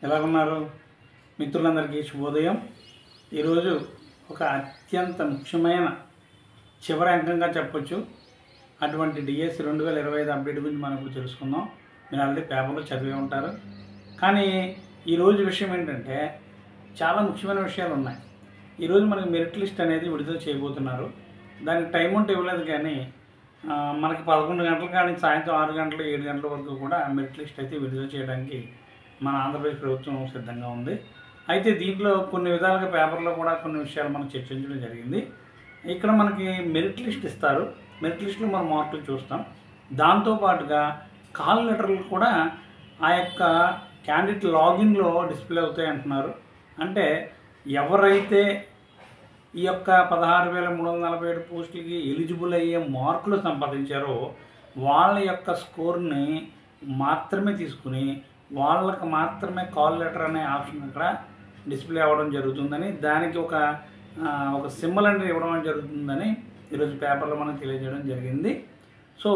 ఎలాగున్నారు మిత్రులందరికీ శుభోదయం. ఈరోజు ఒక అత్యంత ముఖ్యమైన చివరి అంకంగా చెప్పొచ్చు. అటువంటి డిఎస్సి 2025 అప్డేట్ గురించి మనం ఇప్పుడు తెలుసుకుందాం. మీరు ఆల్రెడీ పేపర్లో చదివే ఉంటారు. కానీ ఈరోజు విషయం ఏంటంటే చాలా ముఖ్యమైన విషయాలు ఉన్నాయి. ఈరోజు మనకి మెరిట్ లిస్ట్ అనేది విడుదల చేయబోతున్నారు. దానికి టైం ఉంటే ఇవ్వలేదు, కానీ మనకి 11 గంటల కానీ సాయంత్రం 6 గంటలు 7 గంటల వరకు కూడా మెరిట్ లిస్ట్ అయితే విడుదల చేయడానికి మన ఆంధ్రప్రదేశ్ ప్రభుత్వం సిద్ధంగా ఉంది. అయితే దీంట్లో కొన్ని విధాలుగా పేపర్లో కూడా కొన్ని విషయాలు మనం చర్చించడం జరిగింది. ఇక్కడ మనకి మెరిట్ లిస్ట్ ఇస్తారు. మెరిట్ లిస్ట్లో మనం మార్కులు చూస్తాం. దాంతోపాటుగా కాల్ లెటర్లు కూడా ఆ యొక్క క్యాండిడేట్ లాగిన్లో డిస్ప్లే అవుతాయి అంటున్నారు. అంటే ఎవరైతే ఈ యొక్క 16,347 పోస్టులకి ఎలిజిబుల్ అయ్యే మార్కులు సంపాదించారో వాళ్ళ యొక్క స్కోర్ని మాత్రమే తీసుకుని వాళ్ళకి మాత్రమే కాల్ లెటర్ అనే ఆప్షన్ ఇక్కడ డిస్ప్లే అవ్వడం జరుగుతుందని, దానికి ఒక సింబల్ అనేది ఇవ్వడం జరుగుతుందని ఈరోజు పేపర్లో మనం తెలియజేయడం జరిగింది. సో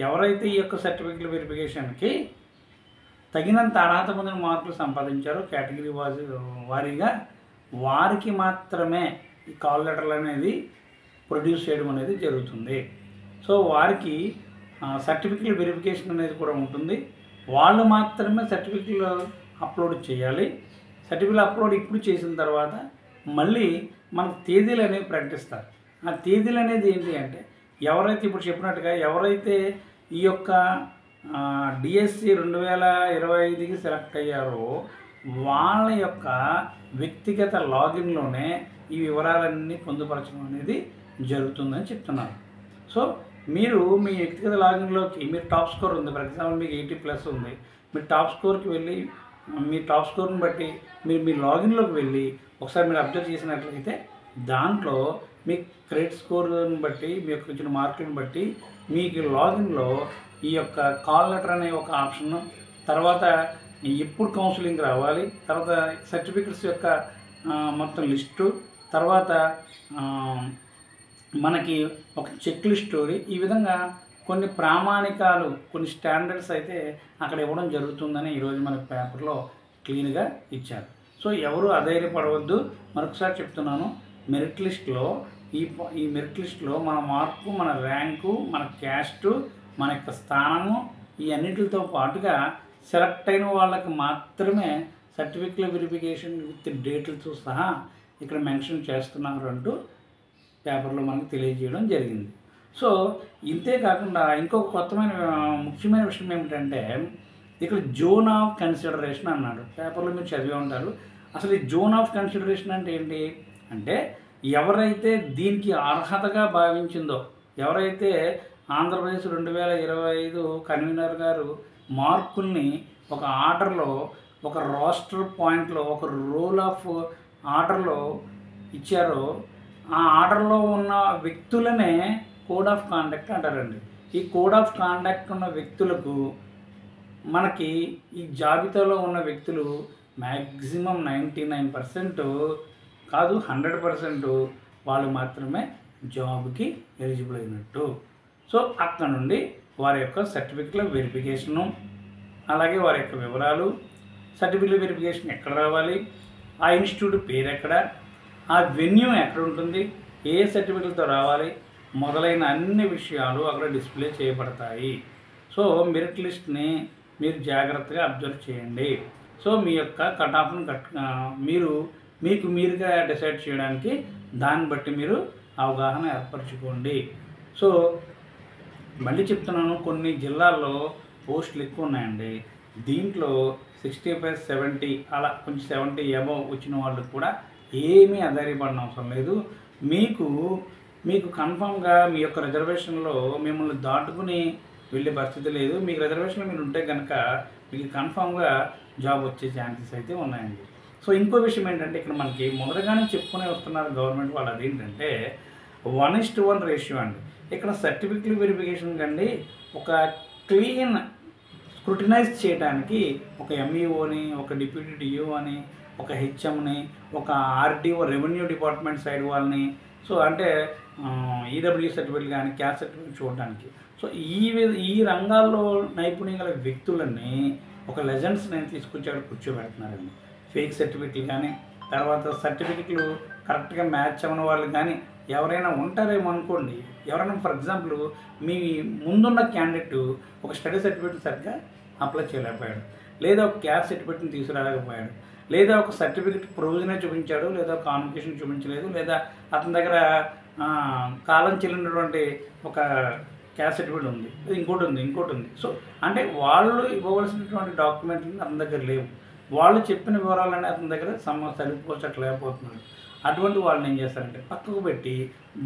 ఎవరైతే ఈ యొక్క సర్టిఫికేట్ వెరిఫికేషన్కి తగినంత అర్హత పొందిన మార్కులు సంపాదించారో కేటగిరీ వారీగా వారికి మాత్రమే ఈ కాల్ లెటర్లు అనేది ప్రొడ్యూస్ చేయడం అనేది జరుగుతుంది. సో వారికి సర్టిఫికేట్ వెరిఫికేషన్ అనేది కూడా ఉంటుంది. వాళ్ళు మాత్రమే సర్టిఫికేట్లు అప్లోడ్ చేయాలి. సర్టిఫికేట్ అప్లోడ్ ఇప్పుడు చేసిన తర్వాత మళ్ళీ మనకు తేదీలు అనేవి ప్రకటిస్తారు. ఆ తేదీలు అనేది ఏంటి అంటే ఎవరైతే ఇప్పుడు చెప్పినట్టుగా ఎవరైతే ఈ యొక్క డిఎస్సి 2025కి సెలెక్ట్ అయ్యారో వాళ్ళ యొక్క వ్యక్తిగత లాగిన్లోనే ఈ వివరాలన్నీ పొందుపరచడం అనేది జరుగుతుందని చెప్తున్నారు. సో మీరు మీ వ్యక్తిగత లాగిన్లోకి మీరు టాప్ స్కోర్ ఉంది, ఫర్ ఎగ్జాంపుల్ మీకు 80+ ఉంది, మీరు టాప్ స్కోర్కి వెళ్ళి మీ టాప్ స్కోర్ని బట్టి మీరు మీ లాగిన్లోకి వెళ్ళి ఒకసారి మీరు అబ్జర్వ్ చేసినట్లయితే దాంట్లో మీ క్రెడిట్ స్కోర్ని బట్టి మీ యొక్క ఇచ్చిన మార్కులను బట్టి మీకు లాగిన్లో ఈ యొక్క కాల్ లెటర్ అనే ఒక ఆప్షన్, తర్వాత ఎప్పుడు కౌన్సిలింగ్ రావాలి, తర్వాత సర్టిఫికెట్స్ యొక్క మొత్తం లిస్టు, తర్వాత మనకి ఒక చెక్ లిస్ట్, ఈ విధంగా కొన్ని ప్రామాణికాలు కొన్ని స్టాండర్డ్స్ అయితే అక్కడ ఇవ్వడం జరుగుతుందని ఈరోజు మనకు పేపర్లో క్లీన్గా ఇచ్చారు. సో ఎవరు అధైర్యపడవద్దు. మరొకసారి చెప్తున్నాను, మెరిట్ లిస్ట్లో ఈ మెరిట్ లిస్ట్లో మన మార్కు, మన ర్యాంకు, మన క్యాస్టు, మన యొక్క స్థానము, ఈ అన్నిటితో పాటుగా సెలెక్ట్ అయిన వాళ్ళకి మాత్రమే సర్టిఫికేట్ వెరిఫికేషన్ విత్ డేట్లతో సహా ఇక్కడ మెన్షన్ చేస్తున్నారు అంటూ పేపర్లో మనకు తెలియజేయడం జరిగింది. సో ఇంతే కాకుండా ఇంకొక ముఖ్యమైన విషయం ఏమిటంటే ఇక్కడ జోన్ ఆఫ్ కన్సిడరేషన్ అన్నాడు. పేపర్లో మీరు చదివే ఉంటారు. అసలు ఈ జోన్ ఆఫ్ కన్సిడరేషన్ అంటే ఏంటి అంటే ఎవరైతే దీనికి అర్హతగా భావించిందో, ఎవరైతే ఆంధ్రప్రదేశ్ 2025 కన్వీనర్ గారు మార్కుల్ని ఒక ఆర్డర్లో, ఒక రోస్టర్ పాయింట్లో, ఒక రోల్ ఆఫ్ ఆర్డర్లో ఇచ్చారో ఆ ఆర్డర్లో ఉన్న వ్యక్తులనే కోడ్ ఆఫ్ కాండక్ట్ అంటారండి. ఈ కోడ్ ఆఫ్ కాండక్ట్ ఉన్న వ్యక్తులకు మనకి ఈ జాబితాలో ఉన్న వ్యక్తులు మ్యాక్సిమం 99% కాదు 100% వాళ్ళు మాత్రమే జాబ్కి ఎలిజిబుల్ అయినట్టు. సో అక్కడ నుండి వారి యొక్క సర్టిఫికేట్ల వెరిఫికేషను, అలాగే వారి యొక్క వివరాలు, సర్టిఫికేట్ వెరిఫికేషన్ ఎక్కడ రావాలి, ఆ ఇన్స్టిట్యూట్ పేరు ఎక్కడ, ఆ వెన్యూ ఎక్కడ ఉంటుంది, ఏ సర్టిఫికేట్లతో రావాలి మొదలైన అన్ని విషయాలు అక్కడ డిస్ప్లే చేయబడతాయి. సో మెరిట్ లిస్ట్ని మీరు జాగ్రత్తగా అబ్జర్వ్ చేయండి. సో మీ యొక్క కట్ ఆఫ్ను మీకు మీరుగా డిసైడ్ చేయడానికి దాన్ని బట్టి మీరు అవగాహన ఏర్పరచుకోండి. సో మళ్ళీ చెప్తున్నాను, కొన్ని జిల్లాల్లో పోస్టులు ఎక్కువ ఉన్నాయండి. దీంట్లో 65, 70 అలా కొంచెం 70 అబవ్ వచ్చిన వాళ్ళు కూడా ఏమీ అధైర్యపడిన అవసరం లేదు. మీకు కన్ఫామ్గా మీ యొక్క రిజర్వేషన్లో మిమ్మల్ని దాటుకుని వెళ్ళే పరిస్థితి లేదు. మీకు రిజర్వేషన్లో మీరు ఉంటే కనుక మీకు కన్ఫామ్గా జాబ్ వచ్చే ఛాన్సెస్ అయితే ఉన్నాయండి. సో ఇంకో విషయం ఏంటంటే ఇక్కడ మనకి మొదటగానే చెప్పుకునే వస్తున్నారు గవర్నమెంట్ వాళ్ళు, అదేంటంటే 1:1 రేషియో అండి. ఇక్కడ సర్టిఫికేట్ వెరిఫికేషన్ కండి ఒక క్లీన్ స్క్రూటినైజ్ చేయడానికి ఒక ఎంఈఓని, ఒక డిప్యూటీ డిఓ అని, ఒక హెచ్ఎంని, ఒక ఆర్డీఓ రెవెన్యూ డిపార్ట్మెంట్ సైడ్ వాళ్ళని, సో అంటే ఈడబ్ల్యూ సర్టిఫికేట్ కానీ క్యాస్ట్ సర్టిఫికేట్ చూడడానికి. సో ఈ రంగాల్లో నైపుణ్యం గల వ్యక్తులని ఒక లెజెండ్స్ నేను తీసుకొచ్చి అక్కడ కూర్చోబెడుతున్నారండి. ఫేక్ సర్టిఫికెట్లు కానీ, తర్వాత సర్టిఫికెట్లు కరెక్ట్గా మ్యాచ్ అవ్వని వాళ్ళు కానీ ఎవరైనా ఉంటారేమో అనుకోండి. ఎవరైనా ఫర్ ఎగ్జాంపుల్ మీ ముందున్న క్యాండిడేట్ ఒక స్టడీ సర్టిఫికేట్ సరిగ్గా అప్లై చేయలేకపోయాడు, లేదా ఒక క్యాస్ట్ సర్టిఫికేట్ని తీసుకురాలేకపోయాడు, లేదా ఒక సర్టిఫికేట్ ప్రొవిజనే చూపించాడు, లేదా కాన్వకేషన్ చూపించలేదు, లేదా అతని దగ్గర కాలం చెల్లినటువంటి ఒక క్యాస్ట్ సర్టిఫికేట్ ఉంది, ఇంకోటి ఉంది. సో అంటే వాళ్ళు ఇవ్వవలసినటువంటి డాక్యుమెంట్లు అతని దగ్గర లేవు. వాళ్ళు చెప్పిన వివరాలన్నీ అతని దగ్గర సరిపోచట్లేకపోతున్నాడు. అటువంటి వాళ్ళని ఏం చేస్తారంటే పక్కకు పెట్టి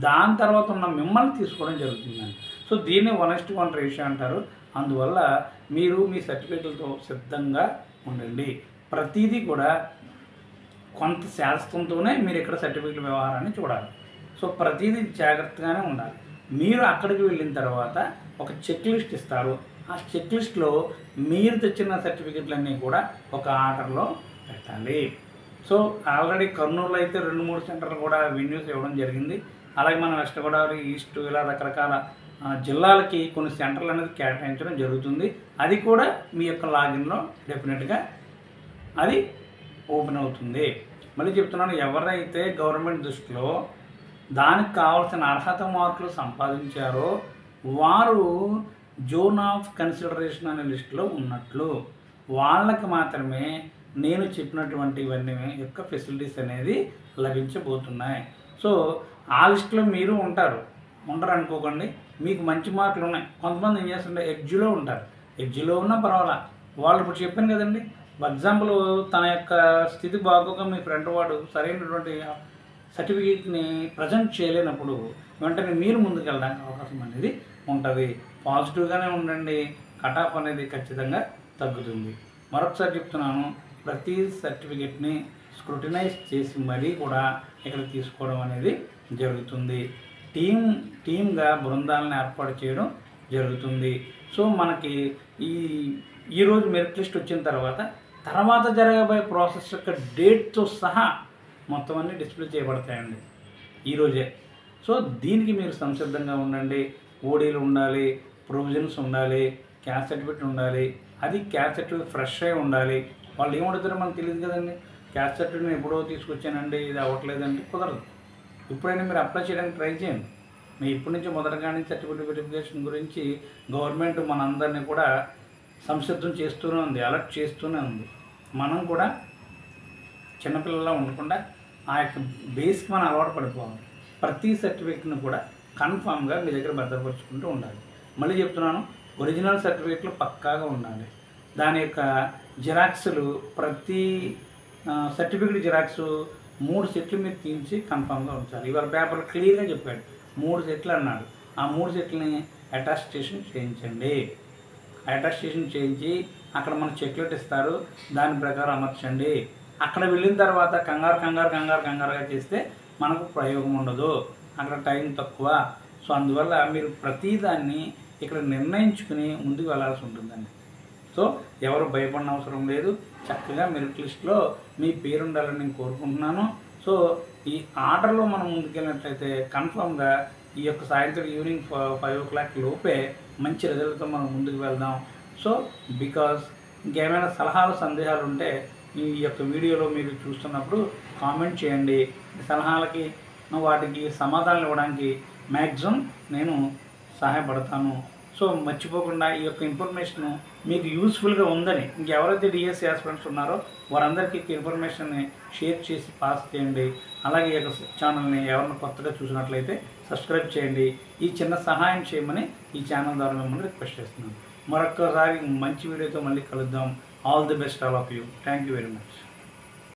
దాని తర్వాత ఉన్న మిమ్మల్ని తీసుకోవడం జరుగుతుందండి. సో దీన్ని 1:1 రేషియో అంటారు. అందువల్ల మీరు మీ సర్టిఫికేట్లతో సిద్ధంగా ఉండండి. ప్రతిదీ కూడా కొంత శాస్త్రంతోనే మీరు ఇక్కడ సర్టిఫికేట్ వ్యవహారాన్ని చూడాలి. సో ప్రతిదీ జాగ్రత్తగానే ఉండాలి. మీరు అక్కడికి వెళ్ళిన తర్వాత ఒక చెక్ లిస్ట్ ఇస్తారు. ఆ చెక్ లిస్ట్లో మీరు తెచ్చిన సర్టిఫికెట్లన్నీ కూడా ఒక ఆర్డర్లో పెట్టాలి. సో ఆల్రెడీ కర్నూలులో అయితే 2-3 సెంటర్లు కూడా వెన్యూస్ ఇవ్వడం జరిగింది. అలాగే మన వెస్ట్ గోదావరి, ఈస్ట్ ఇలా రకరకాల జిల్లాలకి కొన్ని సెంటర్లు అనేది కేటాయించడం జరుగుతుంది. అది కూడా మీ యొక్క లాగిన్లో డెఫినెట్గా అది ఓపెన్ అవుతుంది. మళ్ళీ చెప్తున్నాను, ఎవరైతే గవర్నమెంట్ దృష్టిలో దానికి కావాల్సిన అర్హత మార్కులు సంపాదించారో వారు జోన్ ఆఫ్ కన్సిడరేషన్ అనే లిస్టులో ఉన్నట్లు వాళ్ళకి మాత్రమే నేను చెప్పినటువంటి ఇవన్నీ యొక్క ఫెసిలిటీస్ అనేది లభించబోతున్నాయి. సో ఆ లిస్టులో మీరు ఉండరు అనుకోకండి. మీకు మంచి మార్కులు ఉన్నాయి. కొంతమంది ఏం చేస్తుంటే ఎడ్జ్లో ఉంటారు. ఎడ్జ్లో ఉన్నా పర్వాలా, వాళ్ళు ఇప్పుడు చెప్పాను కదండి, ఫర్ ఎగ్జాంపుల్ తన యొక్క స్థితి బాగోక మీ ఫ్రెండ్ వాడు సరైనటువంటి సర్టిఫికేట్ని ప్రజెంట్ చేయలేనప్పుడు వెంటనే మీరు ముందుకు వెళ్ళడానికి అవకాశం అనేది ఉంటుంది. పాజిటివ్గానే ఉండండి, కట్ ఆఫ్ అనేది ఖచ్చితంగా తగ్గుతుంది. మరొకసారి చెప్తున్నాను, ప్రతి సర్టిఫికేట్ని స్క్రూటినైజ్ చేసి మరీ కూడా ఇక్కడ తీసుకోవడం అనేది జరుగుతుంది. టీమ్గా బృందాలను ఏర్పాటు చేయడం జరుగుతుంది. సో మనకి ఈరోజు మెరిట్ లిస్ట్ వచ్చిన తర్వాత జరగబోయే ప్రాసెస్ యొక్క డేట్తో సహా మొత్తం అన్నీ డిస్ప్లే చేయబడతాయండి ఈరోజే. సో దీనికి మీరు సంసిద్ధంగా ఉండండి. ఓడీలు ఉండాలి, ప్రొవిజన్స్ ఉండాలి, క్యాస్ట్ సర్టిఫికేట్ ఉండాలి. అది క్యాస్ట్ సర్టిఫికేట్ ఫ్రెష్ అయి ఉండాలి. వాళ్ళు ఏమడుగుతారో మనకు తెలియదు కదండి. క్యాస్ట్ సర్టిఫికేట్ నేను ఎప్పుడో తీసుకొచ్చానండి, ఇది అవ్వట్లేదంటే కుదరదు. ఇప్పుడైనా మీరు అప్లై చేయడానికి ట్రై చేయండి. మీరు ఇప్పటి నుంచి మొదటగానే సర్టిఫికేట్ వెరిఫికేషన్ గురించి గవర్నమెంట్ మనందరినీ కూడా సంసిద్ధం చేస్తూనే ఉంది, అలర్ట్ చేస్తూనే ఉంది. మనం కూడా చిన్నపిల్లలా ఉండకుండా ఆ యొక్క బేస్కి మనం అలవాటు పడిపోవాలి. ప్రతి సర్టిఫికేట్ను కూడా కన్ఫామ్గా మీ దగ్గర భద్రపరుచుకుంటూ ఉండాలి. మళ్ళీ చెప్తున్నాను, ఒరిజినల్ సర్టిఫికేట్లు పక్కాగా ఉండాలి. దాని యొక్క జిరాక్సులు ప్రతి సర్టిఫికేట్ జిరాక్సు 3 సెట్లు మీరు తీయించి కన్ఫామ్గా ఉంచాలి. ఇవాళ పేపర్ క్లియర్గా చెప్పాడు, 3 సెట్లు అన్నాడు. ఆ 3 సెట్లని అటాస్టేషన్ చేయించండి. అటాస్టేషన్ చేయించి అక్కడ మనకు చెక్లెట్ ఇస్తారు, దాని ప్రకారం అమర్చండి. అక్కడ వెళ్ళిన తర్వాత కంగారుగా చేస్తే మనకు ప్రయోగం ఉండదు, అక్కడ టైం తక్కువ. సో అందువల్ల మీరు ప్రతిదాన్ని ఇక్కడ నిర్ణయించుకుని ముందుకు వెళ్ళాల్సి ఉంటుందండి. సో ఎవరు భయపడిన అవసరం లేదు. చక్కగా మెరిట్ లిస్ట్లో మీ పేరు ఉండాలని నేను కోరుకుంటున్నాను. సో ఈ ఆర్డర్లో మనం ముందుకెళ్ళినట్లయితే కన్ఫామ్గా ఈ యొక్క సాయంత్రం ఈవినింగ్ 5 o'clock లోపే మంచి రిజల్ట్తో మనం ముందుకు వెళ్దాం. సో బికాజ్ ఇంకేమైనా సలహాలు సందేహాలు ఉంటే ఈ యొక్క వీడియోలో మీరు చూస్తున్నప్పుడు కామెంట్ చేయండి. సలహాలకి వాటికి సమాధానాలు ఇవ్వడానికి మ్యాక్సిమం నేను సహాయపడతాను. సో మర్చిపోకుండా ఈ యొక్క ఇన్ఫర్మేషన్ మీకు యూస్ఫుల్గా ఉందని ఇంకెవరైతే డిఎస్సి ఆస్పిరెంట్స్ ఉన్నారో వారందరికీ ఇన్ఫర్మేషన్ని షేర్ చేసి పాస్ చేయండి. అలాగే ఈ యొక్క ఛానల్ని ఎవరైనా కొత్తగా చూసినట్లయితే సబ్స్క్రైబ్ చేయండి. ఈ చిన్న సహాయం చేయమని ఈ ఛానల్ ద్వారా మిమ్మల్ని రిక్వెస్ట్ చేస్తున్నాను. మరొకసారి మంచి వీడియోతో మళ్ళీ కలుద్దాం. All the best all of you. Thank you very much.